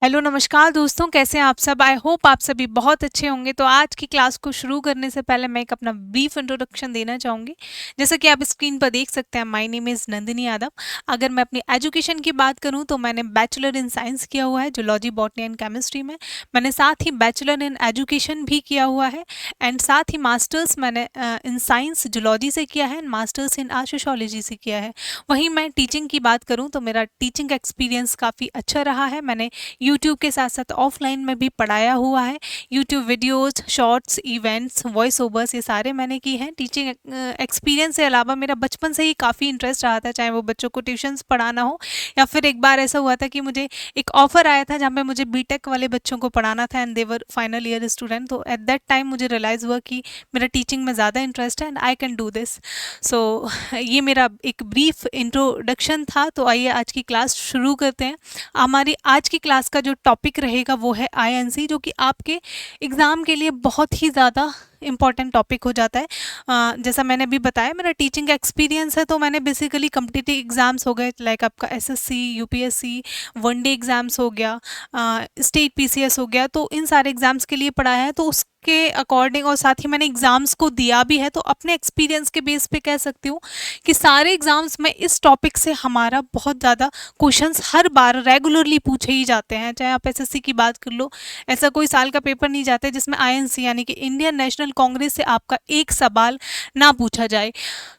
Hello नमस्कार दोस्तों, कैसे हैं आप सब। आई होप आप सभी बहुत अच्छे होंगे। तो आज की क्लास को शुरू करने से पहले मैं एक अपना ब्रीफ इंट्रोडक्शन देना चाहूँगी। जैसा कि आप स्क्रीन पर देख सकते हैं, my name is Nandini Yadav. अगर मैं अपनी एजुकेशन की बात करूँ तो मैंने बैचलर इन साइंस किया हुआ है, जूलॉजी बॉटनी एंड केमिस्ट्री में। मैंने साथ ही बैचलर इन एजुकेशन भी किया हुआ है एंड साथ ही मास्टर्स मैंने इन साइंस जूलॉजी से किया है and masters in art sociology से किया है। वहीं मैं टीचिंग की बात करूँ तो मेरा टीचिंग एक्सपीरियंस काफ़ी अच्छा रहा है। मैंने यूट्यूब के साथ साथ ऑफलाइन में भी पढ़ाया हुआ है। YouTube videos, shorts, events, voice overs, ये सारे मैंने की हैं। टीचिंग एक्सपीरियंस से अलावा मेरा बचपन से ही काफ़ी इंटरेस्ट रहा था, चाहे वो बच्चों को ट्यूशन्स पढ़ाना हो या फिर एक बार ऐसा हुआ था कि मुझे एक ऑफर आया था जहाँ पे मुझे बीटेक वाले बच्चों को पढ़ाना था and they were final year student. तो एट दैट टाइम मुझे रियलाइज़ हुआ कि मेरा टीचिंग में ज़्यादा इंटरेस्ट है and I can do this. So ये मेरा एक ब्रीफ इंट्रोडक्शन था। तो आइए आज की क्लास शुरू करते हैं। हमारी आज की क्लास का जो टॉपिक रहेगा वो है आईएनसी, जो कि आपके एग्ज़ाम के लिए बहुत ही ज़्यादा इम्पॉर्टेंट टॉपिक हो जाता है। जैसा मैंने अभी बताया, मेरा टीचिंग एक्सपीरियंस है, तो मैंने बेसिकली कॉम्पिटिटिव एग्ज़ाम्स हो गए, लाइक आपका एसएससी, यूपीएससी, वनडे एग्ज़ाम्स हो गया, स्टेट पीसीएस हो गया, तो इन सारे एग्ज़ाम्स के लिए पढ़ाया है। तो उसके अकॉर्डिंग और साथ ही मैंने एग्ज़ाम्स को दिया भी है, तो अपने एक्सपीरियंस के बेस पे कह सकती हूँ कि सारे एग्ज़ाम्स में इस टॉपिक से हमारा बहुत ज़्यादा क्वेश्चंस हर बार रेगुलरली पूछे ही जाते हैं। चाहे आप एसएससी की बात कर लो, ऐसा कोई साल का पेपर नहीं जाता है जिसमें आईएनसी यानी कि इंडियन नेशनल कांग्रेस से आपका एक सवाल ना पूछा जाए।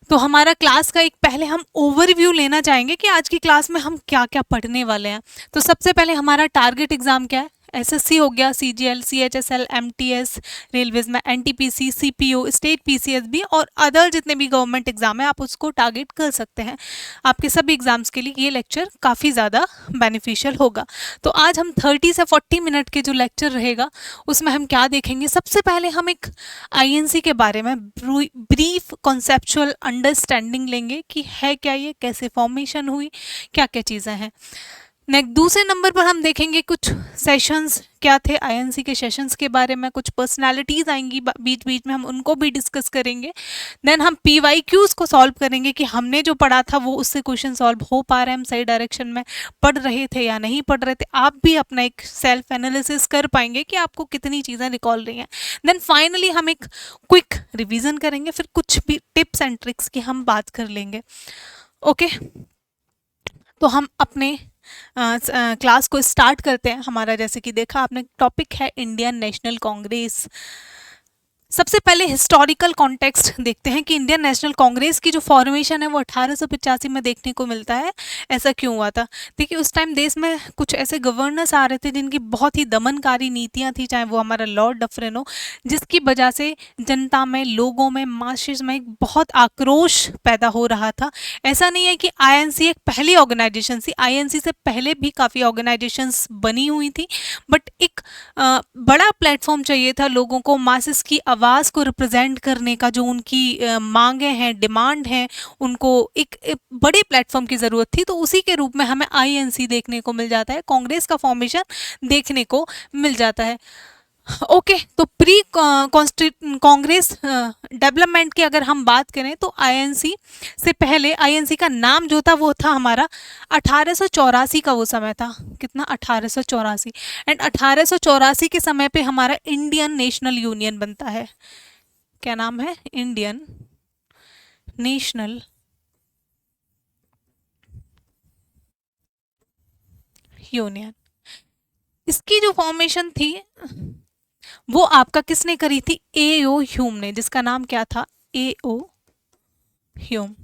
तो हमारा क्लास का एक पहले हम ओवरव्यू लेना चाहेंगे कि आज की क्लास में हम क्या क्या पढ़ने वाले हैं। तो सबसे पहले हमारा टारगेट एग्जाम क्या है। एसएससी हो गया, सीजीएल, सीएचएसएल, एमटीएस, रेलवेज में एनटीपीसी, सीपीओ, स्टेट पीसीएस भी, और अदर जितने भी गवर्नमेंट एग्जाम है आप उसको टारगेट कर सकते हैं। आपके सभी एग्जाम्स के लिए ये लेक्चर काफ़ी ज़्यादा बेनिफिशियल होगा। तो आज हम 30 से 40 मिनट के जो लेक्चर रहेगा उसमें हम क्या देखेंगे। सबसे पहले हम एक आईएनसी के बारे में ब्रीफ कॉन्सेप्चुअल अंडरस्टैंडिंग लेंगे कि है क्या ये, कैसे फॉर्मेशन हुई, क्या क्या चीज़ें हैं। नेक्स्ट दूसरे नंबर पर हम देखेंगे कुछ सेशंस क्या थे आईएनसी के सेशंस के बारे में, कुछ पर्सनालिटीज़ आएंगी बीच बीच में, हम उनको भी डिस्कस करेंगे। देन हम पीवाईक्यूज़ को सॉल्व करेंगे कि हमने जो पढ़ा था वो उससे क्वेश्चन सॉल्व हो पा रहे हैं, हम सही डायरेक्शन में पढ़ रहे थे या नहीं पढ़ रहे थे। आप भी अपना एक सेल्फ एनालिसिस कर पाएंगे कि आपको कितनी चीज़ें रिकॉल रही हैं। देन फाइनली हम एक क्विक रिवीजन करेंगे, फिर कुछ भी टिप्स एंड ट्रिक्स की हम बात कर लेंगे। ओके, तो हम अपने क्लास को स्टार्ट करते हैं। हमारा जैसे कि देखा आपने टॉपिक है इंडियन नेशनल कांग्रेस। सबसे पहले हिस्टोरिकल कॉन्टेक्स्ट देखते हैं कि इंडियन नेशनल कांग्रेस की जो फॉर्मेशन है वो 1885 में देखने को मिलता है। ऐसा क्यों हुआ था? देखिए, उस टाइम देश में कुछ ऐसे गवर्नर्स आ रहे थे जिनकी बहुत ही दमनकारी नीतियां थी, चाहे वो हमारा लॉर्ड डफरिन हो, जिसकी वजह से जनता में, लोगों में, मासेस में एक बहुत आक्रोश पैदा हो रहा था। ऐसा नहीं है कि आईएनसी एक पहली ऑर्गेनाइजेशन थी, आईएनसी से पहले भी काफ़ी ऑर्गेनाइजेशंस बनी हुई थी, बट एक बड़ा प्लेटफॉर्म चाहिए था लोगों को, मासेस की आवाज़ को रिप्रेजेंट करने का, जो उनकी मांगे हैं, डिमांड हैं, उनको एक बड़े प्लेटफॉर्म की ज़रूरत थी। तो उसी के रूप में हमें आईएनसी देखने को मिल जाता है, कांग्रेस का फॉर्मेशन देखने को मिल जाता है। ओके, तो प्री कांग्रेस डेवलपमेंट की अगर हम बात करें तो आईएनसी से पहले, आईएनसी का नाम जो था वो था हमारा 1884 का वो समय था। कितना? 1884। एंड 1884 के समय पे हमारा इंडियन नेशनल यूनियन बनता है। क्या नाम है? Indian national union. इसकी जो फॉर्मेशन थी वो आपका किसने करी थी? एओ ह्यूम ने, जिसका नाम क्या था? एओ ह्यूम।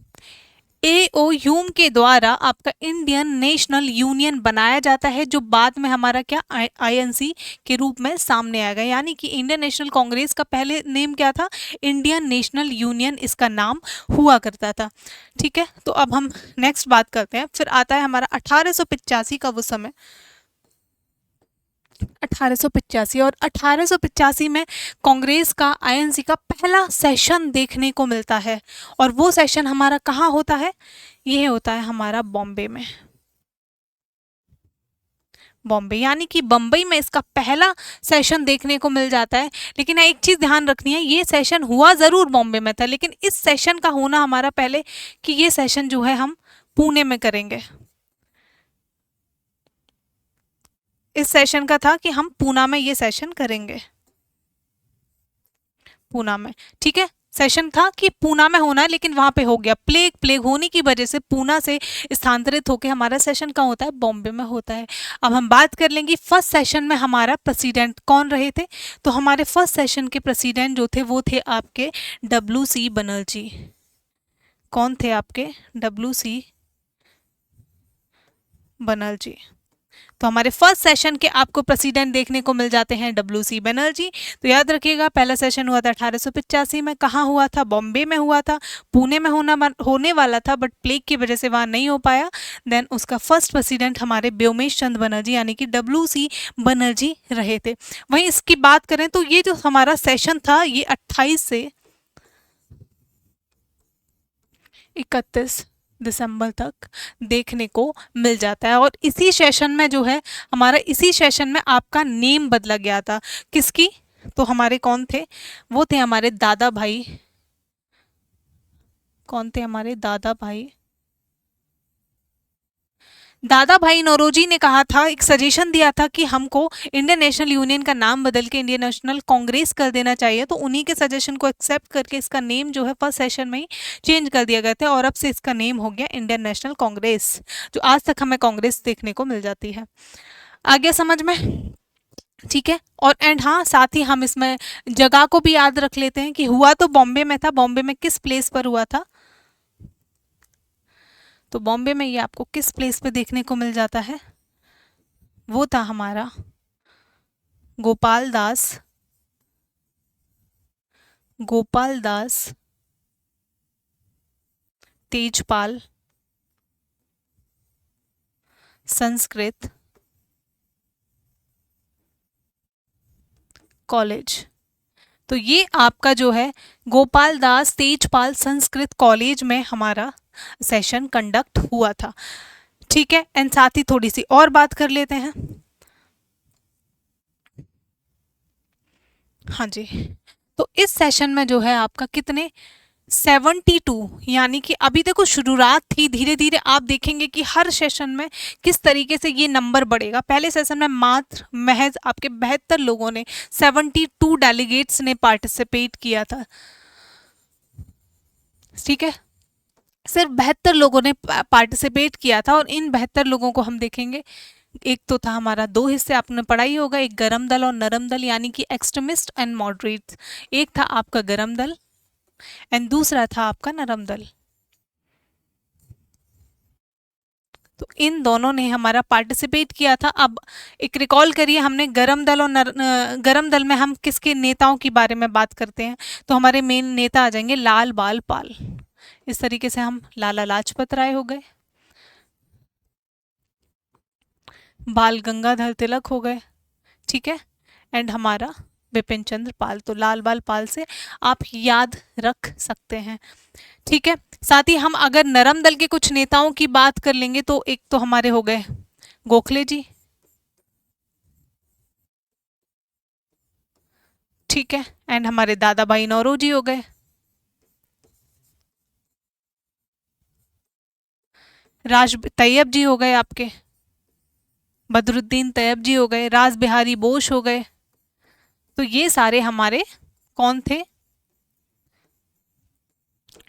एओ ह्यूम के द्वारा आपका इंडियन नेशनल यूनियन बनाया जाता है, जो बाद में हमारा क्या आईएनसी के रूप में सामने आएगा। यानी कि इंडियन नेशनल कांग्रेस का पहले नेम क्या था? इंडियन नेशनल यूनियन इसका नाम हुआ करता था। ठीक है, तो अब हम नेक्स्ट बात करते हैं। फिर आता है हमारा 1885 का वो समय, 1885। और 1885 में कांग्रेस का, आईएनसी का पहला सेशन देखने को मिलता है, और वो सेशन हमारा कहाँ होता है? ये होता है हमारा बॉम्बे में। बॉम्बे यानी कि बम्बई में इसका पहला सेशन देखने को मिल जाता है। लेकिन एक चीज़ ध्यान रखनी है, ये सेशन हुआ ज़रूर बॉम्बे में था, लेकिन इस सेशन का होना हमारा पहले कि ये सेशन जो है हम पुणे में करेंगे। इस सेशन का था कि हम पूना में ये सेशन करेंगे, पूना में। ठीक है, सेशन था कि पूना में होना है, लेकिन वहां पे हो गया प्लेग। प्लेग होने की वजह से पूना से स्थानांतरित होकर हमारा सेशन कहाँ होता है, बॉम्बे में होता है। अब हम बात कर लेंगे फर्स्ट सेशन में हमारा प्रेसिडेंट कौन रहे थे। तो हमारे फर्स्ट सेशन के प्रेसिडेंट जो थे वो थे आपके WC बनर्जी। कौन थे आपके, WC बनर्जी। तो हमारे फर्स्ट सेशन के आपको प्रेसिडेंट देखने को मिल जाते हैं WC बनर्जी। तो याद रखिएगा, पहला सेशन हुआ था 1885 में। कहाँ हुआ था, बॉम्बे में हुआ था। पुणे में होने वाला था, बट प्लेग की वजह से वहाँ नहीं हो पाया। देन उसका फर्स्ट प्रेसिडेंट हमारे व्योमेश चंद्र बनर्जी यानी कि WC बनर्जी रहे थे। वहीं इसकी बात करें तो ये जो हमारा सेशन था ये 28 से 31 दिसंबर तक देखने को मिल जाता है। और इसी सेशन में जो है हमारा, इसी सेशन में आपका नेम बदला गया था। किसकी, तो हमारे कौन थे, वो थे हमारे दादा भाई। कौन थे हमारे दादा भाई, दादा भाई नौरोजी ने कहा था, एक सजेशन दिया था कि हमको इंडियन नेशनल यूनियन का नाम बदल के इंडियन नेशनल कांग्रेस कर देना चाहिए। तो उन्हीं के सजेशन को एक्सेप्ट करके इसका नेम जो है फर्स्ट सेशन में ही चेंज कर दिया गया था, और अब से इसका नेम हो गया इंडियन नेशनल कांग्रेस, जो आज तक हमें कांग्रेस देखने को मिल जाती है। आ गया समझ में, ठीक है। और एंड हाँ, साथ ही हम इसमें जगह को भी याद रख लेते हैं कि हुआ तो बॉम्बे में था। बॉम्बे में किस प्लेस पर हुआ था, तो बॉम्बे में ये आपको किस प्लेस पे देखने को मिल जाता है, वो था हमारा गोपाल दास, गोपाल दास तेजपाल संस्कृत कॉलेज। तो ये आपका जो है गोपाल दास तेजपाल संस्कृत कॉलेज में हमारा सेशन कंडक्ट हुआ था। ठीक है, एंड साथ ही थोड़ी सी और बात कर लेते हैं। हाँ जी, तो इस सेशन में जो है आपका कितने 72, यानी कि अभी देखो शुरुआत थी, धीरे धीरे आप देखेंगे कि हर सेशन में किस तरीके से ये नंबर बढ़ेगा। पहले सेशन में मात्र महज आपके 72 लोगों ने, 72 डेलीगेट्स ने पार्टिसिपेट किया था। ठीक है, सिर्फ 72 लोगों ने पार्टिसिपेट किया था। और इन 72 लोगों को हम देखेंगे, एक तो था हमारा, दो हिस्से आपने पढ़ाई होगा, एक गरम दल और नरम दल, यानी कि एक्सट्रीमिस्ट एंड मॉडरेट। एक था आपका गरम दल एंड दूसरा था आपका नरम दल। तो इन दोनों ने हमारा पार्टिसिपेट किया था। अब एक रिकॉल करिए, हमने गरम दल और गरम दल में हम किसके नेताओं के बारे में बात करते हैं, तो हमारे मेन नेता आ जाएंगे लाल बाल पाल। इस तरीके से हम लाला लाजपत राय हो गए, बाल गंगाधर तिलक हो गए, ठीक है, एंड हमारा बिपिन चंद्र पाल। तो लाल बाल पाल से आप याद रख सकते हैं। ठीक है, साथ ही हम अगर नरम दल के कुछ नेताओं की बात कर लेंगे तो एक तो हमारे हो गए गोखले जी, ठीक है, एंड हमारे दादा भाई नौरोजी हो गए, राज तैयब जी हो गए आपके, बदरुद्दीन तैयब जी हो गए, राज बिहारी बोस हो गए। तो ये सारे हमारे कौन थे,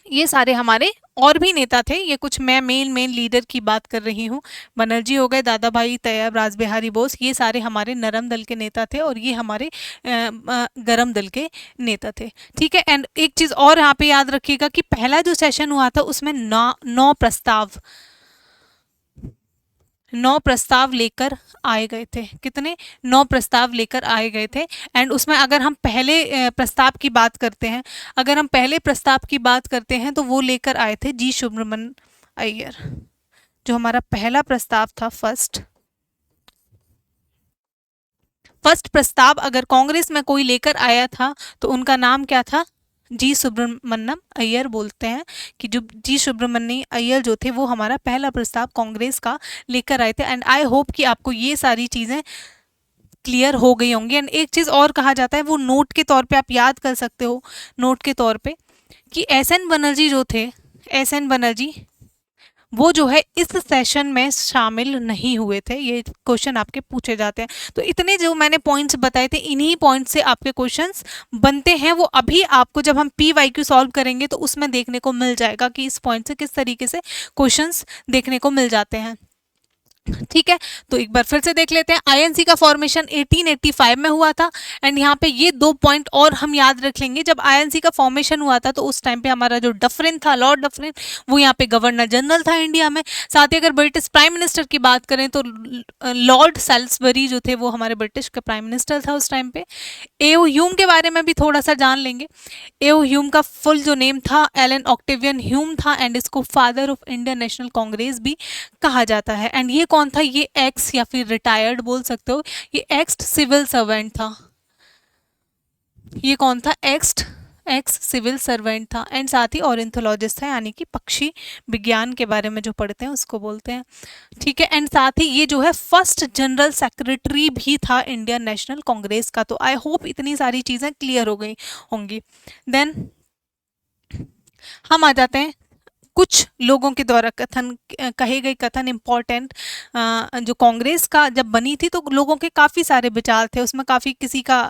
ये सारे हमारे और भी नेता थे। ये कुछ मैं मेन लीडर की बात कर रही हूँ। बनर्जी हो गए, दादा भाई तैयब, राज बिहारी बोस, ये सारे हमारे नरम दल के नेता थे और ये हमारे गरम दल के नेता थे। ठीक है, एंड एक चीज़ और यहाँ पे याद रखिएगा कि पहला जो सेशन हुआ था उसमें 9 प्रस्ताव लेकर आए गए थे। कितने, 9 प्रस्ताव लेकर आए गए थे। एंड उसमें अगर हम पहले प्रस्ताव की बात करते हैं, अगर हम पहले प्रस्ताव की बात करते हैं तो वो लेकर आए थे जी सुब्रमण्यम अय्यर। जो हमारा पहला प्रस्ताव था, फर्स्ट प्रस्ताव अगर कांग्रेस में कोई लेकर आया था तो उनका नाम क्या था, जी सुब्रमण्यम अय्यर बोलते हैं कि जो जी सुब्रमण्यम अय्यर जो थे वो हमारा पहला प्रस्ताव कांग्रेस का लेकर आए थे। एंड आई होप कि आपको ये सारी चीज़ें क्लियर हो गई होंगी। एंड एक चीज़ और कहा जाता है, वो नोट के तौर पे आप याद कर सकते हो, नोट के तौर पे, कि एस एन बनर्जी जो थे, एस एन बनर्जी वो जो है इस सेशन में शामिल नहीं हुए थे। ये क्वेश्चन आपके पूछे जाते हैं। तो इतने जो मैंने पॉइंट्स बताए थे, इन्हीं पॉइंट से आपके क्वेश्चंस बनते हैं। वो अभी आपको जब हम PYQ सॉल्व करेंगे तो उसमें देखने को मिल जाएगा कि इस पॉइंट से किस तरीके से क्वेश्चंस देखने को मिल जाते हैं। ठीक है, तो एक बार फिर से देख लेते हैं। आईएनसी का फॉर्मेशन 1885 में हुआ था। एंड यहाँ पे ये 2 पॉइंट और हम याद रख लेंगे। जब आईएनसी का फॉर्मेशन हुआ था तो उस टाइम पे हमारा जो डफरिन था, लॉर्ड डफरिन, वो यहाँ पे गवर्नर जनरल था इंडिया में। साथ ही अगर ब्रिटिश प्राइम मिनिस्टर की बात करें तो लॉर्ड सेल्सबरी जो थे वो हमारे ब्रिटिश का प्राइम मिनिस्टर था उस टाइम पे। एओ ह्यूम के बारे में भी थोड़ा सा जान लेंगे। एओ ह्यूम का फुल जो नेम था एलन ऑक्टेवियन ह्यूम था। एंड इसको father of Indian National Congress भी कहा जाता है। एंड ये कौन था? ये एक्स या फिर रिटायर्ड बोल सकते हो, ये एक्स सिविल सर्वेंट था। ये कौन था? एक्स सिविल सर्वेंट था। एंड साथ ही ऑर्निथोलॉजिस्ट था, यानी कि पक्षी विज्ञान के बारे में जो पढ़ते हैं उसको बोलते हैं। ठीक है, एंड साथ ही ये जो है फर्स्ट जनरल सेक्रेटरी भी था इंडियन नेशनल कांग्रेस का। तो आई होप इतनी सारी चीज़ें क्लियर हो गई होंगी। देन हम आ जाते हैं कुछ लोगों के द्वारा कथन कहे गए कथन इम्पोर्टेंट। जो कांग्रेस का जब बनी थी तो लोगों के काफ़ी सारे विचार थे उसमें। काफ़ी किसी का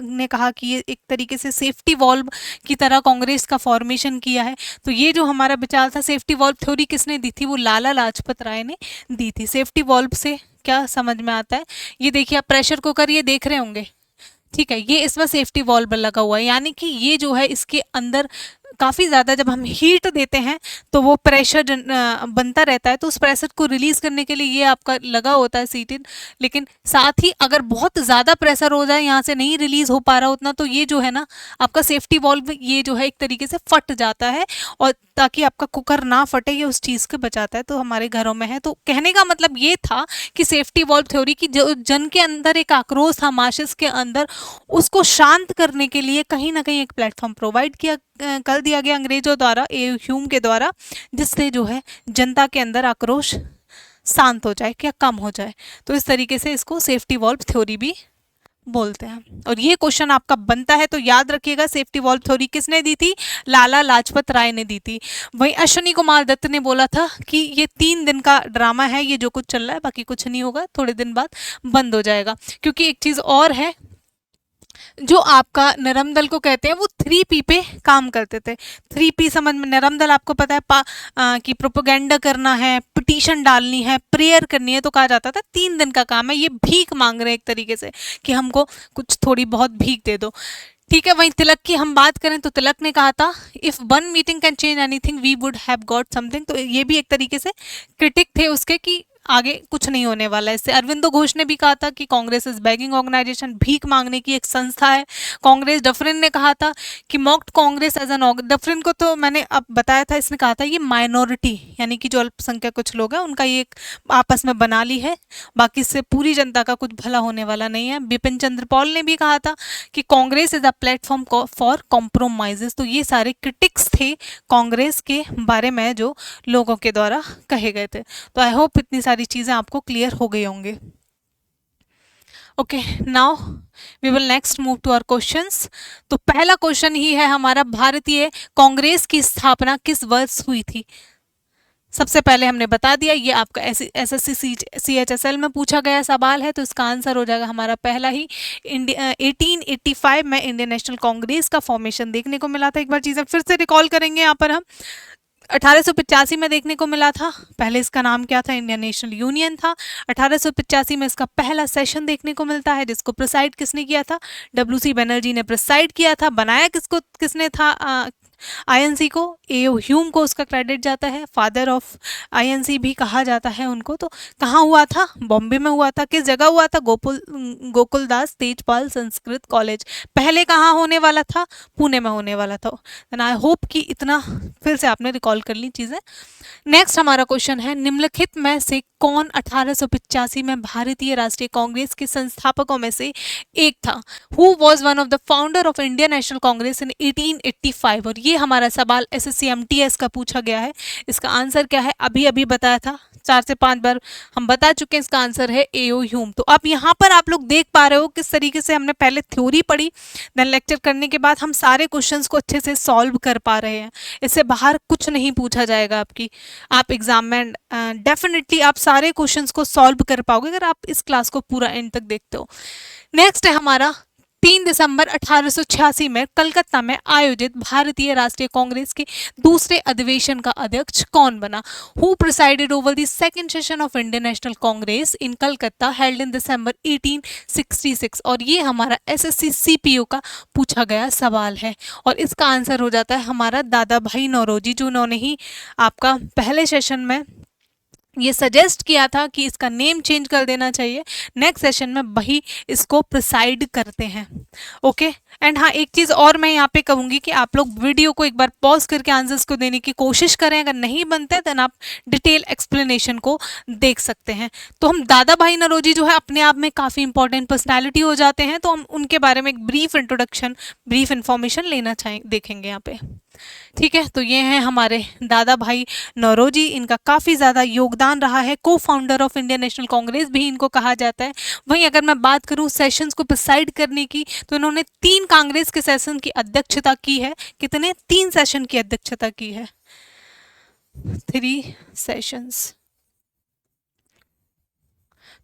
ने कहा कि ये एक तरीके से सेफ्टी वॉल्व की तरह कांग्रेस का फॉर्मेशन किया है। तो ये जो हमारा विचार था, सेफ्टी वॉल्व थ्योरी किसने दी थी? वो लाला लाजपत राय ने दी थी। सेफ्टी वॉल्व से क्या समझ में आता है? ये देखिए, आप प्रेशर कुकर ये देख रहे होंगे, ठीक है, ये इसमें सेफ्टी वॉल्व लगा हुआ है। यानी कि ये जो है इसके अंदर काफ़ी ज़्यादा जब हम हीट देते हैं तो वो प्रेशर बनता रहता है। तो उस प्रेशर को रिलीज़ करने के लिए ये आपका लगा होता है सीटेड। लेकिन साथ ही अगर बहुत ज़्यादा प्रेशर हो जाए, यहाँ से नहीं रिलीज़ हो पा रहा उतना, तो ये जो है ना आपका सेफ्टी वॉल्व ये जो है एक तरीके से फट जाता है। और ताकि आपका कुकर ना फटे, ये उस चीज़ को बचाता है। तो हमारे घरों में है। तो कहने का मतलब ये था कि सेफ्टी वॉल्व थ्योरी की जो जन के अंदर एक आक्रोश था मासेस के अंदर, उसको शांत करने के लिए कहीं ना कहीं एक प्लेटफॉर्म प्रोवाइड कर दिया गया अंग्रेजों द्वारा, ए ह्यूम के द्वारा, जिससे जो है जनता के अंदर आक्रोश शांत हो जाए, क्या कम हो जाए। तो इस तरीके से इसको सेफ्टी वॉल्व थ्योरी भी बोलते हैं। और ये क्वेश्चन आपका बनता है तो याद रखिएगा, सेफ्टी वॉल्व थ्योरी किसने दी थी? लाला लाजपत राय ने दी थी। वहीं अश्विनी कुमार दत्त ने बोला था कि ये 3 दिन का ड्रामा है, ये जो कुछ चल रहा है बाकी कुछ नहीं होगा, थोड़े दिन बाद बंद हो जाएगा। क्योंकि एक चीज़ और है, जो आपका नरम दल को कहते हैं वो 3P पे काम करते थे। 3P समझ में, नरम दल आपको पता है कि प्रोपोगेंडा करना है, पिटीशन डालनी है, प्रेयर करनी है। तो कहा जाता था 3 दिन का काम है, ये भीख मांग रहे हैं एक तरीके से कि हमको कुछ थोड़ी बहुत भीख दे दो। ठीक है, वहीं तिलक की हम बात करें तो तिलक ने कहा था if one meeting can change anything we would have got something. तो ये भी एक तरीके से क्रिटिक थे उसके कि आगे कुछ नहीं होने वाला है इससे। अरविंदो घोष ने भी कहा था कि कांग्रेस इज बैगिंग ऑर्गेनाइजेशन, भीख मांगने की एक संस्था है कांग्रेस। डफरिन ने कहा था कि mocked Congress as an Dufferin को तो मैंने अब बताया था, इसने कहा था ये माइनॉरिटी यानी कि जो अल्पसंख्यक कुछ लोग हैं उनका ये एक आपस में बना ली है, बाकी इससे पूरी जनता का कुछ भला होने वाला नहीं है। बिपिन चंद्र पॉल ने भी कहा था कि Congress is a platform for compromises. तो ये सारे क्रिटिक्स थे कांग्रेस के बारे में जो लोगों के द्वारा कहे गए थे। तो आई होप इतनी सारी चीज़ें आपको क्लियर हो गई होंगे। Okay, now we will next move to our questions. तो पहला क्वेश्चन ही है हमारा, भारतीय कांग्रेस की स्थापना किस वर्ष हुई थी? सबसे पहले हमने बता दिया, ये आपका SSC CHSL में पूछा गया सवाल है। तो इसका आंसर हो जाएगा हमारा पहला ही 1885 में इंडियन नेशनल कांग्रेस का फॉर्मेशन देखने को मिला था। एक बार चीज़ें फिर से रिकॉल करेंगे यहाँ पर हम। 1885 में देखने को मिला था, पहले इसका नाम क्या था? इंडियन नेशनल यूनियन था। 1885 में इसका पहला सेशन देखने को मिलता है, जिसको प्रिसाइड किसने किया था? WC बनर्जी ने प्रिसाइड किया था। बनाया किसने था? आईएनसी को, एओ ह्यूम को उसका क्रेडिट जाता है। फादर ऑफ आईएनसी भी कहा जाता है उनको। तो कहाँ हुआ था? बॉम्बे में हुआ था। किस जगह हुआ था? गोकुलदास तेजपाल संस्कृत कॉलेज। पहले कहाँ होने वाला था? पुणे में होने वाला था। देन आई होप कि इतना फिर से आपने रिकॉल कर ली चीज़ें। नेक्स्ट हमारा क्वेश्चन है, निम्नलिखित में से कौन 1885 में भारतीय राष्ट्रीय कांग्रेस के संस्थापकों में से एक था? Who was one of the founder of Indian National Congress in 1885? और ये हमारा सवाल SSC MTS का पूछा गया है। इसका आंसर क्या है? अभी अभी बताया था, 4 से 5 बार हम बता चुके हैं, इसका आंसर है एओ ह्यूम। तो अब यहाँ पर आप लोग देख पा रहे हो किस तरीके से हमने पहले थ्योरी पढ़ी, देन लेक्चर करने के बाद हम सारे क्वेश्चंस को अच्छे से सॉल्व कर पा रहे हैं। इससे बाहर कुछ नहीं पूछा जाएगा आपकी, आप एग्जाम में डेफिनेटली आप सारे क्वेश्चंस को सॉल्व कर पाओगे अगर आप इस क्लास को पूरा एंड तक देखते हो। नेक्स्ट है हमारा 3 दिसंबर 1886 में कलकत्ता में आयोजित भारतीय राष्ट्रीय कांग्रेस के दूसरे अधिवेशन का अध्यक्ष कौन बना? Who presided over the second session of Indian National Congress in Calcutta held in December 1866। और ये हमारा एसएससी सीपीओ का पूछा गया सवाल है और इसका आंसर हो जाता है हमारा दादा भाई नौरोजी, जो उन्होंने ही आपका पहले सेशन में ये सजेस्ट किया था कि इसका नेम चेंज कर देना चाहिए, नेक्स्ट सेशन में वही इसको प्रिसाइड करते हैं। ओके एंड हाँ, एक चीज़ और मैं यहाँ पे कहूँगी कि आप लोग वीडियो को एक बार पॉज करके आंसर्स को देने की कोशिश करें, अगर नहीं बनते देन आप डिटेल एक्सप्लेनेशन को देख सकते हैं। तो हम दादा भाई नौरोजी जो है अपने आप में काफ़ी इंपॉर्टेंट पर्सनैलिटी हो जाते हैं, तो हम उनके बारे में एक ब्रीफ इंट्रोडक्शन, ब्रीफ इंफॉर्मेशन लेना देखेंगे यहाँ पे। ठीक है, तो ये हैं हमारे दादा भाई नौरोजी, इनका काफ़ी ज़्यादा योगदान रहा है, को founder of Indian National Congress भी इनको कहा जाता है। वहीं अगर मैं बात करूं सेशंस को प्रिसाइड करने की, तो इन्होंने 3 कांग्रेस के सेशन की अध्यक्षता की है। कितने? 3 सेशन की अध्यक्षता की है, 3 सेशंस।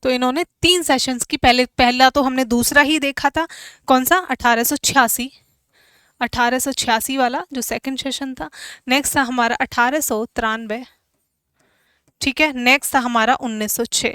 तो इन्होंने 3 सेशंस की, पहला तो हमने दूसरा ही देखा था, कौन सा? 1886 वाला जो सेकंड सेशन था। नेक्स्ट था हमारा 1893, ठीक है। नेक्स्ट था हमारा 1906,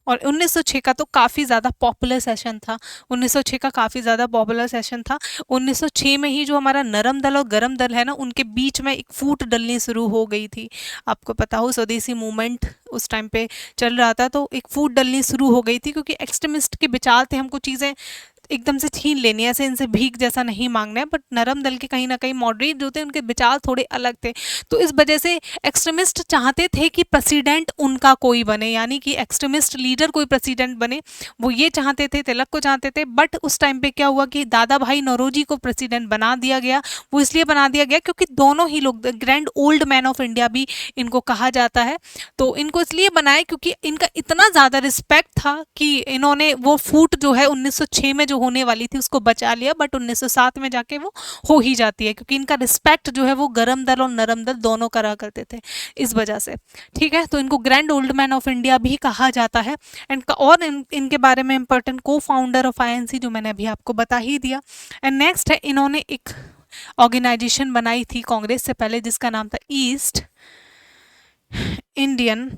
और 1906 का तो काफ़ी ज़्यादा पॉपुलर सेशन था। 1906 का काफ़ी ज़्यादा पॉपुलर सेशन था। 1906 में ही जो हमारा नरम दल और गरम दल है ना, उनके बीच में एक फूट डलनी शुरू हो गई थी। आपको पता हो स्वदेशी मूवमेंट उस टाइम पे चल रहा था, तो एक फूट डलनी शुरू हो गई थी, क्योंकि एक्सट्रीमिस्ट के विचार थे हमको चीज़ें एकदम से छीन लेनी है, ऐसे इनसे भीख जैसा नहीं मांगना है। बट नरम दल के कहीं ना कहीं मॉडरेट जो थे उनके विचार थोड़े अलग थे, तो इस वजह से एक्सट्रीमिस्ट चाहते थे कि प्रेसिडेंट उनका कोई बने, यानी कि एक्सट्रीमिस्ट लीडर कोई प्रेसिडेंट बने, वो ये चाहते थे, तिलक को चाहते थे। बट उस टाइम पे क्या हुआ कि दादा भाई नौरोजी को प्रेसिडेंट बना दिया गया। वो इसलिए बना दिया गया क्योंकि दोनों ही लोग grand old man of India भी इनको कहा जाता है, तो इनको इसलिए बनाए क्योंकि इनका इतना ज़्यादा रिस्पेक्ट था कि इन्होंने वो फूट जो है 1906 में जो होने वाली थी उसको बचा लिया, बट 1907 में जाके वो हो ही जाती है, क्योंकि इनका रिस्पेक्ट जो है वो गरम दल और नरम दल दोनों करा करते थे, इस वजह से। ठीक है, तो इनको grand old man of India भी कहा जाता है। और इनके बारे में इंपॉर्टेंट को फाउंडर ऑफ आईएनसी जो मैंने अभी आपको बता ही दिया। एंड नेक्स्ट है, इन्होंने एक ऑर्गेनाइजेशन बनाई थी कांग्रेस से पहले जिसका नाम था ईस्ट इंडियन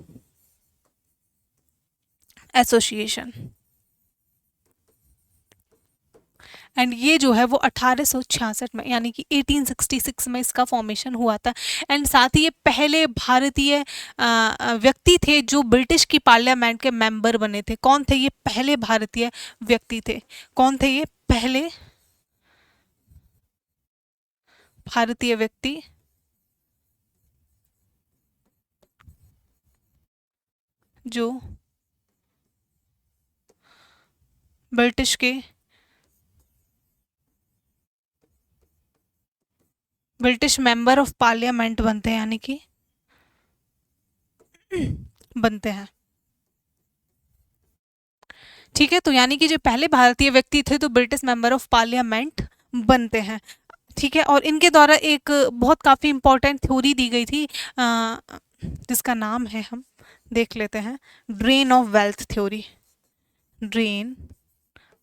एसोसिएशन। एंड ये जो है वो 1866 में, यानी कि 1866 में इसका फॉर्मेशन हुआ था। एंड साथ ही ये पहले भारतीय व्यक्ति थे जो ब्रिटिश की पार्लियामेंट के मेंबर बने थे। कौन थे ये पहले भारतीय व्यक्ति थे? कौन थे ये पहले भारतीय व्यक्ति जो ब्रिटिश के ब्रिटिश मेंबर ऑफ पार्लियामेंट बनते हैं, यानी कि बनते हैं। ठीक है, तो यानी कि जो पहले भारतीय व्यक्ति थे तो ब्रिटिश मेंबर ऑफ पार्लियामेंट बनते हैं। ठीक है, और इनके द्वारा एक बहुत काफ़ी इंपॉर्टेंट थ्योरी दी गई थी जिसका नाम है, हम देख लेते हैं, drain of wealth theory. Drain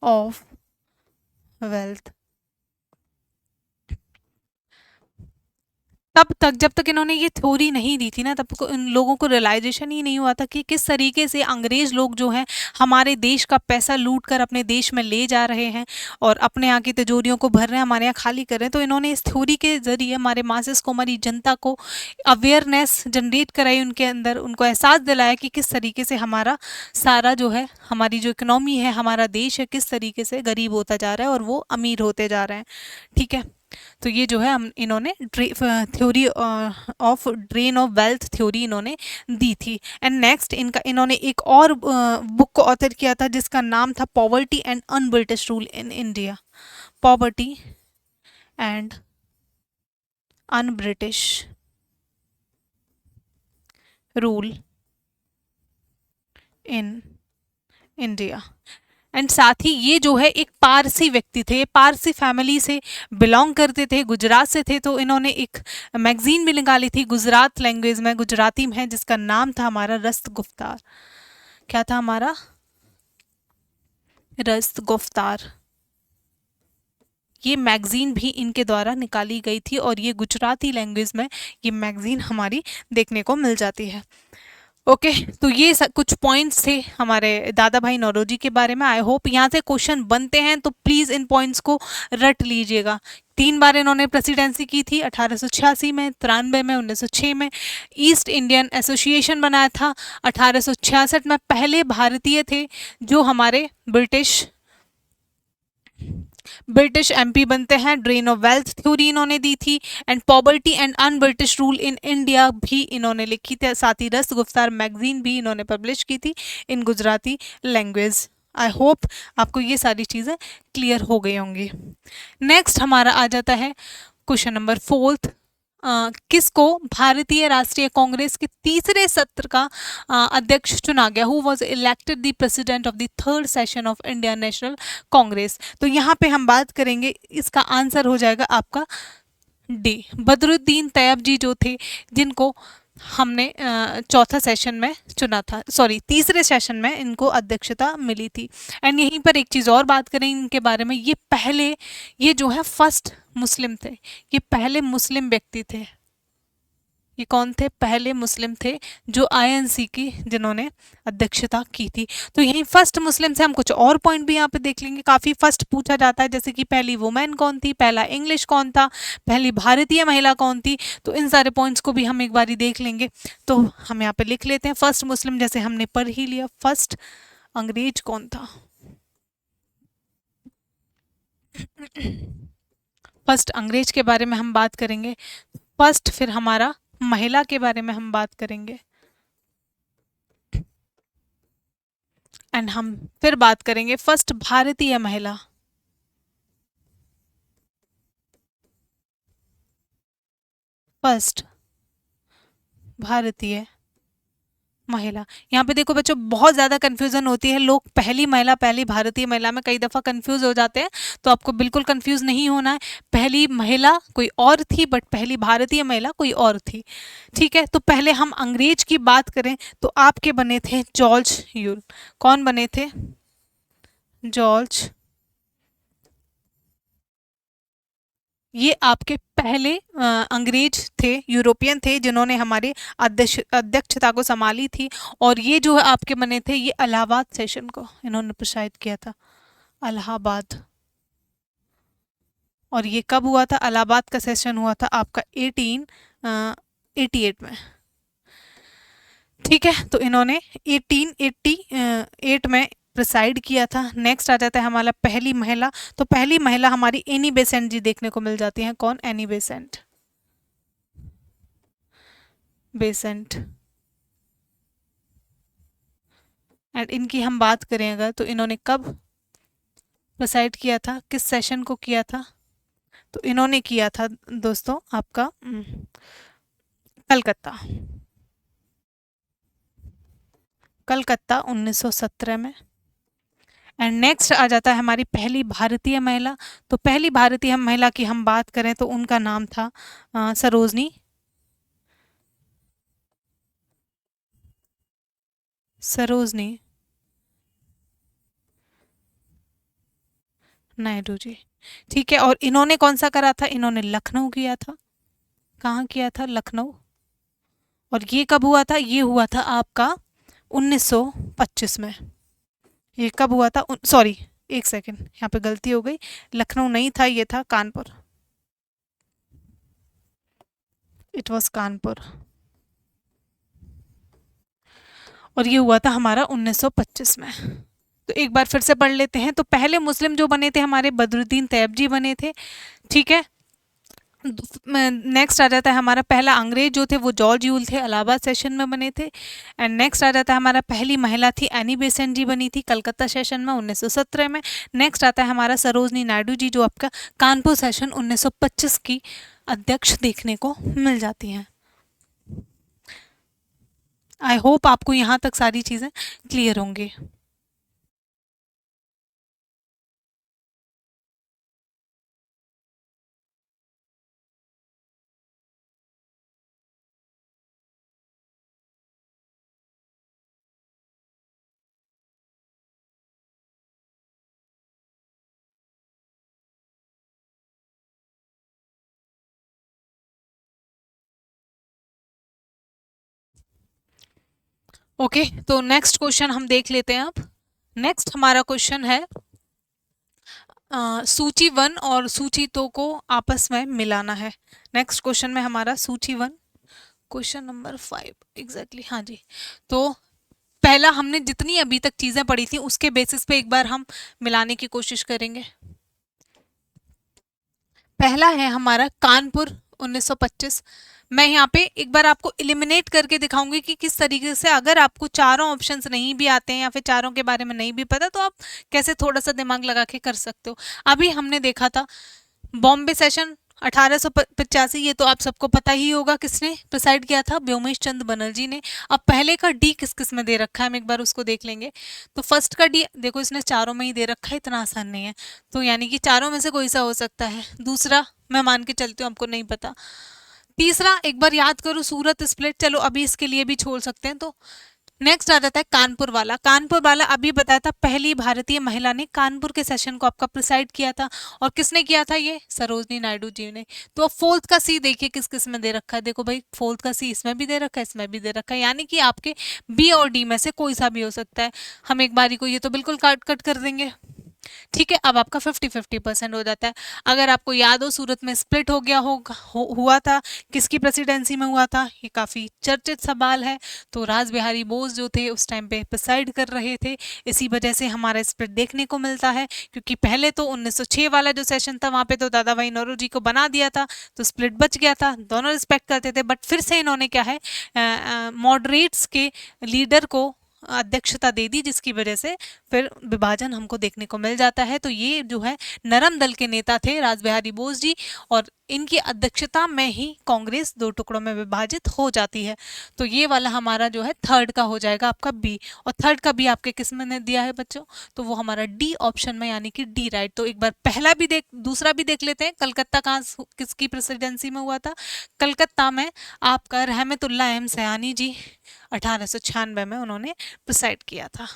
of wealth. तब तक जब तक इन्होंने ये थ्योरी नहीं दी थी ना, तब तक इन लोगों को रियलाइजेशन ही नहीं हुआ था कि किस तरीके से अंग्रेज लोग जो हैं हमारे देश का पैसा लूट कर अपने देश में ले जा रहे हैं और अपने यहाँ की तिजोरियों को भर रहे हैं, हमारे यहाँ खाली कर रहे हैं। तो इन्होंने इस थ्योरी के जरिए हमारे मासेस को, हमारी जनता को अवेयरनेस जनरेट कराई, उनके अंदर उनको एहसास दिलाया कि किस तरीके से हमारा सारा जो है, हमारी जो इकोनॉमी है, हमारा देश है, किस तरीके से गरीब होता जा रहा है और वो अमीर होते जा रहे हैं। ठीक है, तो ये जो है हम इन्होंने theory of drain of wealth theory इन्होंने दी थी। एंड नेक्स्ट इन्होंने एक और बुक को ऑथर किया था जिसका नाम था poverty and un British rule in India. Poverty and un British rule in India. And साथ ही ये जो है एक पारसी व्यक्ति थे, पारसी फैमिली से बिलोंग करते थे, गुजरात से थे, तो इन्होंने एक मैगजीन भी निकाली थी गुजरात लैंग्वेज में, गुजराती में, जिसका नाम था हमारा रस्त गुफ्तार। क्या था हमारा? रस्त गुफ्तार। ये मैगजीन भी इनके द्वारा निकाली गई थी और ये गुजराती लैंग्वेज में ये मैगजीन हमारी देखने को मिल जाती है। ओके तो ये कुछ पॉइंट्स थे हमारे दादा भाई नौरोजी के बारे में। आई होप यहाँ से क्वेश्चन बनते हैं तो प्लीज़ इन पॉइंट्स को रट लीजिएगा। 3 बार इन्होंने प्रेसिडेंसी की थी, 1886 में, 93 में, 1906 में। ईस्ट इंडियन एसोसिएशन बनाया था 1866 में। पहले भारतीय थे जो हमारे ब्रिटिश एमपी बनते हैं। ड्रेन ऑफ वेल्थ थ्योरी इन्होंने दी थी। And poverty and un British rule in India भी इन्होंने लिखी थी। साथ ही रस्त गुफ्तार मैगजीन भी इन्होंने पब्लिश की थी इन गुजराती लैंग्वेज। आई होप आपको ये सारी चीज़ें क्लियर हो गई होंगी। नेक्स्ट हमारा आ जाता है क्वेश्चन नंबर 4। किसको भारतीय राष्ट्रीय कांग्रेस के तीसरे सत्र का अध्यक्ष चुना गया? Who was elected the president of the third session of Indian National Congress? तो यहाँ पे हम बात करेंगे, इसका आंसर हो जाएगा आपका डी, बदरुद्दीन तैयब जी जो थे, जिनको हमने चौथा सेशन में चुना था, सॉरी तीसरे सेशन में इनको अध्यक्षता मिली थी। एंड यहीं पर एक चीज़ और बात करें इनके बारे में, ये जो है फर्स्ट मुस्लिम थे, ये पहले मुस्लिम व्यक्ति थे। ये कौन थे? पहले मुस्लिम थे जो आईएनसी की जिन्होंने अध्यक्षता की थी। तो यही फर्स्ट मुस्लिम से हम कुछ और पॉइंट भी यहाँ पे देख लेंगे। काफ़ी फर्स्ट पूछा जाता है, जैसे कि पहली वुमेन कौन थी, पहला इंग्लिश कौन था, पहली भारतीय महिला कौन थी। तो इन सारे पॉइंट्स को भी हम एक बारी देख लेंगे। तो हम यहाँ पे लिख लेते हैं फर्स्ट मुस्लिम, जैसे हमने पढ़ ही लिया। फर्स्ट अंग्रेज कौन था? फर्स्ट अंग्रेज के बारे में हम बात करेंगे फर्स्ट, फिर हमारा महिला के बारे में हम बात करेंगे, एंड हम फिर बात करेंगे फर्स्ट भारतीय महिला। फर्स्ट भारतीय महिला। यहाँ पे देखो बच्चों, बहुत ज़्यादा कन्फ्यूज़न होती है, लोग पहली महिला, पहली भारतीय महिला में कई दफ़ा कन्फ्यूज़ हो जाते हैं। तो आपको बिल्कुल कन्फ्यूज़ नहीं होना है। पहली महिला कोई और थी, बट पहली भारतीय महिला कोई और थी। ठीक है, तो पहले हम अंग्रेज की बात करें तो आपके बने थे जॉर्ज यूल। कौन बने थे? जॉर्ज। ये आपके पहले अंग्रेज थे, यूरोपियन थे, जिन्होंने हमारे अध्यक्षता को संभाली थी। और ये जो है आपके बने थे, ये इलाहाबाद सेशन को इन्होंने प्रोसाइड किया था, इलाहाबाद। और ये कब हुआ था? इलाहाबाद का सेशन हुआ था आपका 1888 में। ठीक है, तो इन्होंने 1888 में प्रिसाइड किया था। नेक्स्ट आ जाता है हमारा पहली महिला। तो पहली महिला हमारी एनी बेसेंट जी देखने को मिल जाती हैं। कौन? Annie Besant. एंड इनकी हम बात करें अगर, तो इन्होंने कब प्रिसाइड किया था, किस सेशन को किया था? तो इन्होंने किया था दोस्तों आपका कलकत्ता 1917 में। एंड नेक्स्ट आ जाता है हमारी पहली भारतीय महिला। तो पहली भारतीय महिला की हम बात करें तो उनका नाम था सरोजनी नायडू जी। ठीक है, और इन्होंने कौन सा करा था? इन्होंने लखनऊ किया था। कहाँ किया था? लखनऊ। और ये कब हुआ था? ये हुआ था आपका 1925 में। ये कब हुआ था? सॉरी, एक सेकंड, यहाँ पे गलती हो गई, लखनऊ नहीं था, ये था कानपुर। It was Kanpur. और ये हुआ था हमारा 1925 में। तो एक बार फिर से पढ़ लेते हैं। तो पहले मुस्लिम जो बने थे हमारे बदरुद्दीन तैयब जी बने थे। ठीक है, नेक्स्ट आ जाता है हमारा पहला अंग्रेज जो थे वो जॉर्ज यूल थे, इलाहाबाद सेशन में बने थे। एंड नेक्स्ट आ जाता है हमारा पहली महिला थी एनी बेसेंट जी, बनी थी कलकत्ता सेशन में 1917 में। नेक्स्ट आता है हमारा सरोजनी नायडू जी, जो आपका कानपुर सेशन 1925 की अध्यक्ष देखने को मिल जाती हैं। आई होप आपको यहाँ तक सारी चीज़ें क्लियर होंगी। ओके, तो नेक्स्ट क्वेश्चन हम देख लेते हैं अब। नेक्स्ट हमारा क्वेश्चन है सूची 1 और सूची 2 को आपस में मिलाना है। नेक्स्ट क्वेश्चन में हमारा सूची 1 क्वेश्चन नंबर 5 एग्जैक्टली, हाँ जी। तो पहला हमने जितनी अभी तक चीजें पढ़ी थी उसके बेसिस पे एक बार हम मिलाने की कोशिश करेंगे। पहला है हमारा कानपुर 1925। मैं यहाँ पे एक बार आपको इलिमिनेट करके दिखाऊंगी कि किस तरीके से, अगर आपको चारों ऑप्शंस नहीं भी आते हैं या फिर चारों के बारे में नहीं भी पता, तो आप कैसे थोड़ा सा दिमाग लगा के कर सकते हो। अभी हमने देखा था बॉम्बे सेशन 1885, ये तो आप सबको पता ही होगा किसने प्रिसाइड किया था, व्योमेश चंद्र बनर्जी ने। अब पहले का डी किस किस में दे रखा है हम एक बार उसको देख लेंगे। तो फर्स्ट का डी देखो इसने चारों में ही दे रखा है, इतना आसान नहीं है, तो यानी कि चारों में से कोई सा हो सकता है। दूसरा मैं मान के चलती हूँ आपको नहीं पता। तीसरा एक बार याद करो सूरत स्प्लिट, चलो अभी इसके लिए भी छोड़ सकते हैं। तो नेक्स्ट आ जाता है कानपुर वाला। कानपुर वाला अभी बताया था, पहली भारतीय महिला ने कानपुर के सेशन को आपका प्रिसाइड किया था, और किसने किया था, ये सरोजनी नायडू जी ने। तो अब फोर्थ का सी देखिए किस किस में दे रखा है। देखो भाई फोर्थ का सी इसमें भी दे रखा है, इसमें भी दे रखा है, यानी कि आपके बी और डी में से कोई सा भी हो सकता है। हम एक बारी को ये तो बिल्कुल काट कट कर देंगे। ठीक है, अब आपका 50-50% हो जाता है। अगर आपको याद हो सूरत में स्प्लिट हो गया हुआ था, किसकी प्रेसिडेंसी में हुआ था, ये काफ़ी चर्चित सवाल है। तो राज बिहारी बोस जो थे उस टाइम पे प्रिसाइड कर रहे थे, इसी वजह से हमारा स्प्लिट देखने को मिलता है। क्योंकि पहले तो 1906 वाला जो सेशन था वहाँ पे तो दादा भाई नौरोजी को बना दिया था, तो स्प्लिट बच गया था, दोनों रिस्पेक्ट करते थे। बट फिर से इन्होंने क्या है, मॉडरेट्स के लीडर को अध्यक्षता दे दी, जिसकी वजह से फिर विभाजन हमको देखने को मिल जाता है। तो ये जो है नरम दल के नेता थे रासबिहारी बोस जी, और इनकी अध्यक्षता में ही कांग्रेस दो टुकड़ों में विभाजित हो जाती है। तो ये वाला हमारा जो है थर्ड का हो जाएगा आपका बी, और थर्ड का बी आपके किस में ने दिया है बच्चों, तो वो हमारा डी ऑप्शन में, यानी कि डी राइट। तो एक बार पहला भी देख, दूसरा भी देख लेते हैं। कलकत्ता कहाँ किसकी प्रेसिडेंसी में हुआ था, कलकत्ता में आपका रहमतुल्लाह अहम सयानी जी 1896 में उन्होंने प्रिसाइड किया था।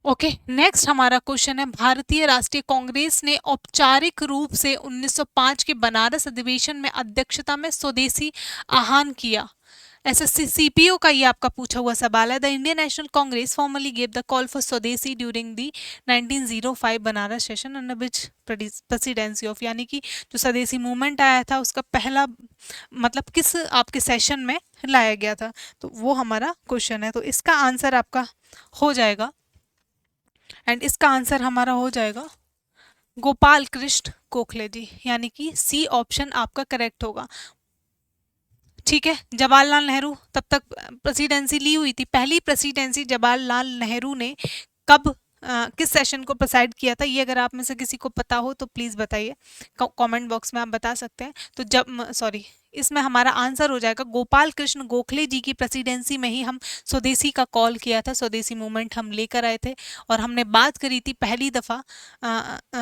ओके, नेक्स्ट हमारा क्वेश्चन है, भारतीय राष्ट्रीय कांग्रेस ने औपचारिक रूप से 1905 के बनारस अधिवेशन में अध्यक्षता में स्वदेशी आह्वान किया। एसएससी सीपीओ का ये आपका पूछा हुआ सवाल है। The Indian National Congress formally give the call for swadeshi during the 1905 Banaras session under which presidency of, यानी कि जो स्वदेशी मूवमेंट आया था उसका पहला मतलब किस आपके सेशन में लाया गया था, तो वो हमारा क्वेश्चन है। तो इसका आंसर आपका हो जाएगा, एंड इसका आंसर हमारा हो जाएगा गोपाल कृष्ण गोखले जी, यानी कि सी ऑप्शन आपका करेक्ट होगा। ठीक है, जवाहरलाल नेहरू तब तक प्रेसिडेंसी ली हुई थी। पहली प्रेसिडेंसी जवाहरलाल नेहरू ने कब किस सेशन को प्रिसाइड किया था, ये अगर आप में से किसी को पता हो तो प्लीज़ बताइए, कमेंट बॉक्स में आप बता सकते हैं। तो जब सॉरी, इसमें हमारा आंसर हो जाएगा गोपाल कृष्ण गोखले जी की प्रेसिडेंसी में ही हम स्वदेशी का कॉल किया था, स्वदेशी मूवमेंट हम लेकर आए थे। और हमने बात करी थी पहली दफ़ा,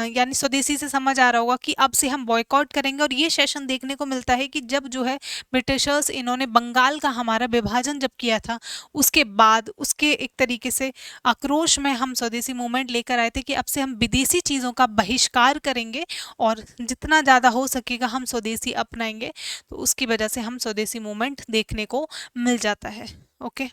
यानी स्वदेशी से समझ आ रहा होगा कि अब से हम बॉयकॉट करेंगे। और ये सेशन देखने को मिलता है कि जब जो है ब्रिटिशर्स इन्होंने बंगाल का हमारा विभाजन जब किया था, उसके बाद उसके एक तरीके से आक्रोश में हम स्वदेशी मूवमेंट लेकर आए थे कि अब से हम विदेशी चीज़ों का बहिष्कार करेंगे और जितना ज़्यादा हो सकेगा हम स्वदेशी अपनाएंगे। तो उसकी वजह से हम स्वदेशी मूवमेंट देखने को मिल जाता है। ओके,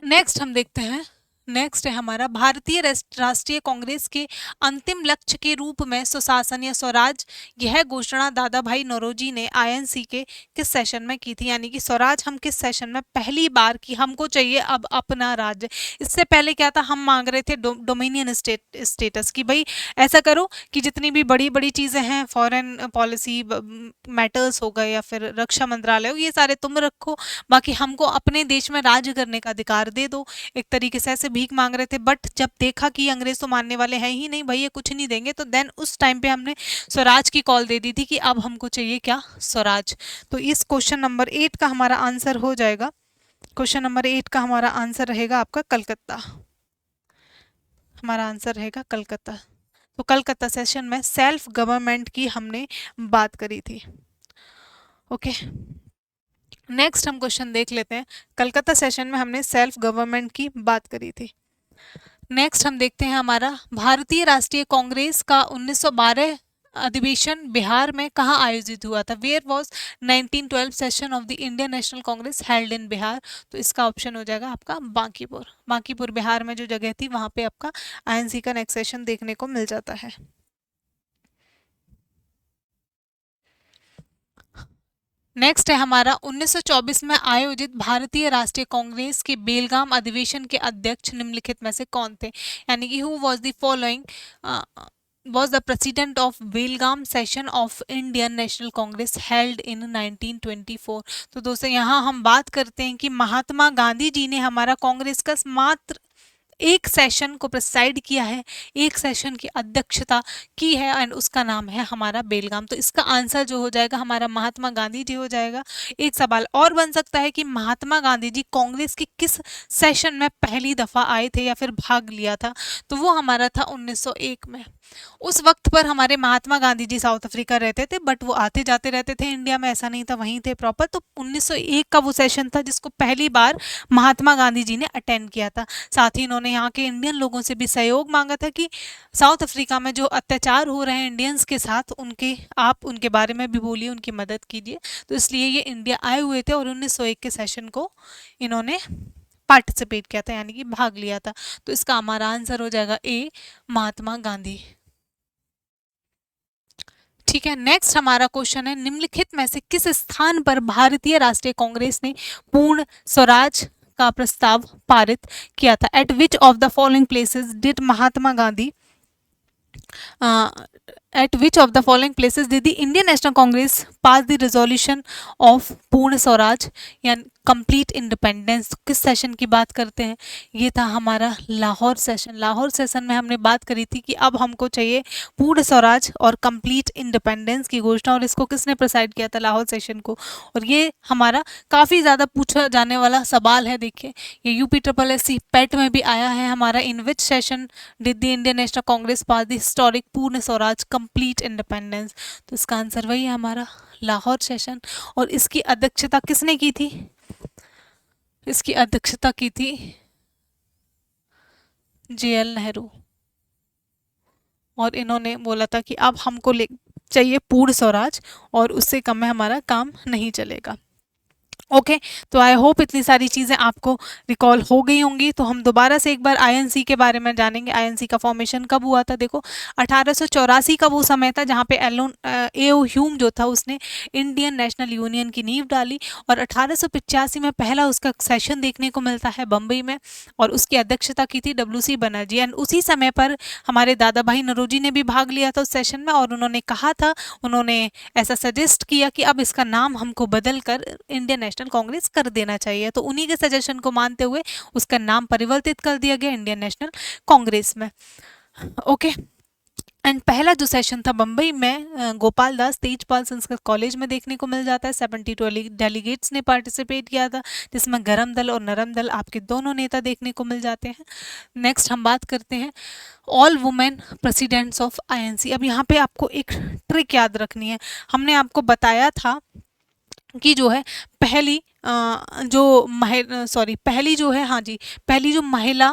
नेक्स्ट हम देखते हैं। नेक्स्ट है हमारा भारतीय राष्ट्रीय कांग्रेस के अंतिम लक्ष्य के रूप में सुशासन या स्वराज, यह घोषणा दादा भाई नौरोजी ने आईएनसी के किस सेशन में की थी, यानी कि स्वराज हम किस सेशन में पहली बार की, हमको चाहिए अब अपना राज्य। इससे पहले क्या था, हम मांग रहे थे डोमिनियन स्टेटस की, भाई ऐसा करो कि जितनी भी बड़ी बड़ी चीज़ें हैं, फॉरेन पॉलिसी मैटर्स हो गए या फिर रक्षा मंत्रालय हो, ये सारे तुम रखो, बाकी हमको अपने देश में राज्य करने का अधिकार दे दो। एक तरीके से ऐसे भीख मांग रहे थे, बट जब देखा कि अंग्रेज तो मानने वाले हैं ही नहीं भाई, ये कुछ नहीं देंगे, तो देन उस टाइम पे हमने स्वराज की कॉल दे दी थी कि अब हमको चाहिए क्या, स्वराज। तो इस क्वेश्चन नंबर 8 का हमारा आंसर हो जाएगा, क्वेश्चन नंबर 8 का हमारा आंसर रहेगा आपका कलकत्ता, हमारा आंसर रहेगा कलकत्ता। तो कलकत्ता सेशन में सेल्फ गवर्नमेंट की हमने बात करी थी। ओके, नेक्स्ट हम क्वेश्चन देख लेते हैं। कलकत्ता सेशन में हमने सेल्फ गवर्नमेंट की बात करी थी। नेक्स्ट हम देखते हैं हमारा भारतीय राष्ट्रीय कांग्रेस का 1912 अधिवेशन बिहार में कहाँ आयोजित हुआ था? Where was 1912 session of the Indian National Congress held in Bihar? तो इसका ऑप्शन हो जाएगा आपका बांकीपुर। बांकीपुर बिहार में जो जगह थी वहां पे आपका आईएनसी का नेक्स्ट सेशन देखने को मिल जाता है। नेक्स्ट है हमारा 1924 में आयोजित भारतीय राष्ट्रीय कांग्रेस के बेलगाम अधिवेशन के अध्यक्ष निम्नलिखित में से कौन थे? यानी कि who was the following was the president of Belgaum session of Indian National Congress held in 1924। तो दोस्तों यहाँ हम बात करते हैं कि महात्मा गांधी जी ने हमारा कांग्रेस का मात्र एक सेशन को प्रिसाइड किया है, एक सेशन की अध्यक्षता की है, एंड उसका नाम है हमारा बेलगाम। तो इसका आंसर जो हो जाएगा हमारा महात्मा गांधी जी हो जाएगा। एक सवाल और बन सकता है कि महात्मा गांधी जी कांग्रेस के किस सेशन में पहली दफा आए थे या फिर भाग लिया था? तो वो हमारा था 1901 में। उस वक्त पर हमारे महात्मा गांधी जी साउथ अफ्रीका रहते थे, बट वो आते जाते रहते थे इंडिया में, ऐसा नहीं था वहीं थे प्रॉपर। तो 1901 का वो सेशन था जिसको पहली बार महात्मा गांधी जी ने अटेंड किया था। साथ ही इन्होंने यहाँ के इंडियन लोगों से भी सहयोग मांगा था कि साउथ अफ्रीका में जो अत्याचार हो रहे हैं इंडियंस के साथ, आप उनके बारे में भी बोलिए, उनकी मदद कीजिए। तो इसलिए ये इंडिया आए हुए थे और 1901 के सेशन को इन्होंने पार्टिसिपेट किया था, यानी कि भाग लिया था। तो इसका हमारा आंसर हो जाएगा ए, महात्मा गांधी। ठीक है, नेक्स्ट हमारा क्वेश्चन है निम्नलिखित में से किस स्थान पर भारतीय राष्ट्रीय कांग्रेस ने पूर्ण स्वराज का प्रस्ताव पारित किया था? Eight which of the following places did Mahatma Gandhi at which of the following places did the Indian National Congress pass the resolution of पूर्ण स्वराज या कंप्लीट इंडिपेंडेंस? किस सेशन की बात करते हैं? ये था हमारा लाहौर सेशन। लाहौर सेशन में हमने बात करी थी कि अब हमको चाहिए पूर्ण स्वराज और कंप्लीट इंडिपेंडेंस की घोषणा, और इसको किसने प्रिसाइड किया था? लाहौर सेशन को। और ये हमारा काफ़ी ज़्यादा पूछा जाने वाला सवाल है। देखिए, ये UPSSC पेट में भी आया है हमारा। In which session did the Indian National Congress pass the historic Purna Swaraj complete independence? तो इसका आंसर वही है हमारा लाहौर सेशन। और इसकी अध्यक्षता किसने की थी? इसकी अध्यक्षता की थी JL नेहरू, और इन्होंने बोला था कि अब हमको चाहिए पूर्ण स्वराज और उससे कम में हमारा काम नहीं चलेगा। ओके, तो आई होप इतनी सारी चीज़ें आपको रिकॉल हो गई होंगी। तो हम दोबारा से एक बार आईएनसी के बारे में जानेंगे। आईएनसी का फॉर्मेशन कब हुआ था? देखो, 1884 का वो समय था जहाँ पे A.O. ह्यूम जो था उसने इंडियन नेशनल यूनियन की नींव डाली, और 1885 में पहला उसका सेशन देखने को मिलता है बम्बई में, और उसकी अध्यक्षता की थी WC बनर्जी। एंड उसी समय पर हमारे दादा भाई नौरोजी ने भी भाग लिया था उस सेशन में, और उन्होंने कहा था, उन्होंने ऐसा सजेस्ट किया कि अब इसका नाम हमको बदल कर इंडियन नेशनल कांग्रेस कर देना चाहिए। तो उन्हीं के सजेशन को मानते हुए उसका नाम परिवर्तित कर दिया गया इंडियन नेशनल कांग्रेस में। ओके, एंड पहला जो सेशन था बम्बई में गोपाल दास तेजपाल संस्कृत कॉलेज में देखने को मिल जाता है। 72 डेलीगेट्स ने पार्टिसिपेट किया था, जिसमें गरम दल और नरम दल आपके दोनों नेता देखने को मिल जाते हैं। नेक्स्ट हम बात करते हैं all women presidents of INC. अब यहाँ पे आपको एक ट्रिक याद रखनी है। हमने आपको बताया था कि जो है पहली जो महिला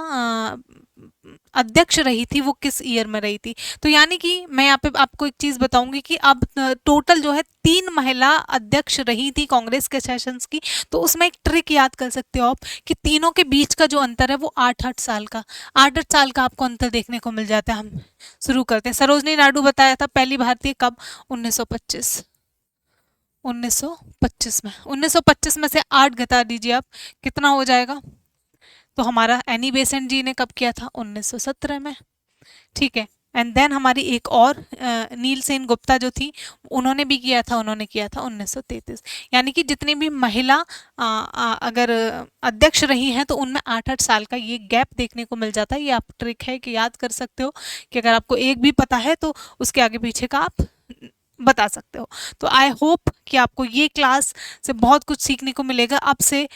अध्यक्ष रही थी वो किस ईयर में रही थी? तो यानी कि मैं यहाँ पे आपको एक चीज़ बताऊंगी कि अब टोटल जो है 3 महिला अध्यक्ष रही थी कांग्रेस के सेशंस की। तो उसमें एक ट्रिक याद कर सकते हो आप कि तीनों के बीच का जो अंतर है वो 8-8 साल का, 8-8 साल का आपको अंतर देखने को मिल जाता है। हम शुरू करते हैं। सरोजनी नायडू बताया था पहली भारतीय कब? 1925 में। 1925 में से 8 घटा दीजिए आप, कितना हो जाएगा? तो हमारा एनी बेसेंट जी ने कब किया था? 1917 में। ठीक है, एंड देन हमारी एक और नील सेन गुप्ता जो थी, उन्होंने भी किया था, उन्होंने किया था 1933। यानी कि जितनी भी महिला अगर अध्यक्ष रही हैं तो उनमें 8-8 साल का ये गैप देखने को मिल जाता है। ये आप ट्रिक है कि याद कर सकते हो कि अगर आपको एक भी पता है तो उसके आगे पीछे का आप बता सकते हो। तो आई होप कि आपको ये क्लास से बहुत कुछ सीखने को मिलेगा। अब से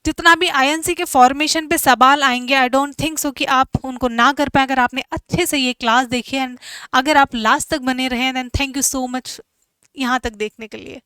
जितना भी आईएनसी के फॉर्मेशन पे सवाल आएंगे, आई डोंट थिंक सो कि आप उनको ना कर पाए अगर आपने अच्छे से ये क्लास देखी है। एंड अगर आप लास्ट तक बने रहे then thank you so much यहाँ तक देखने के लिए।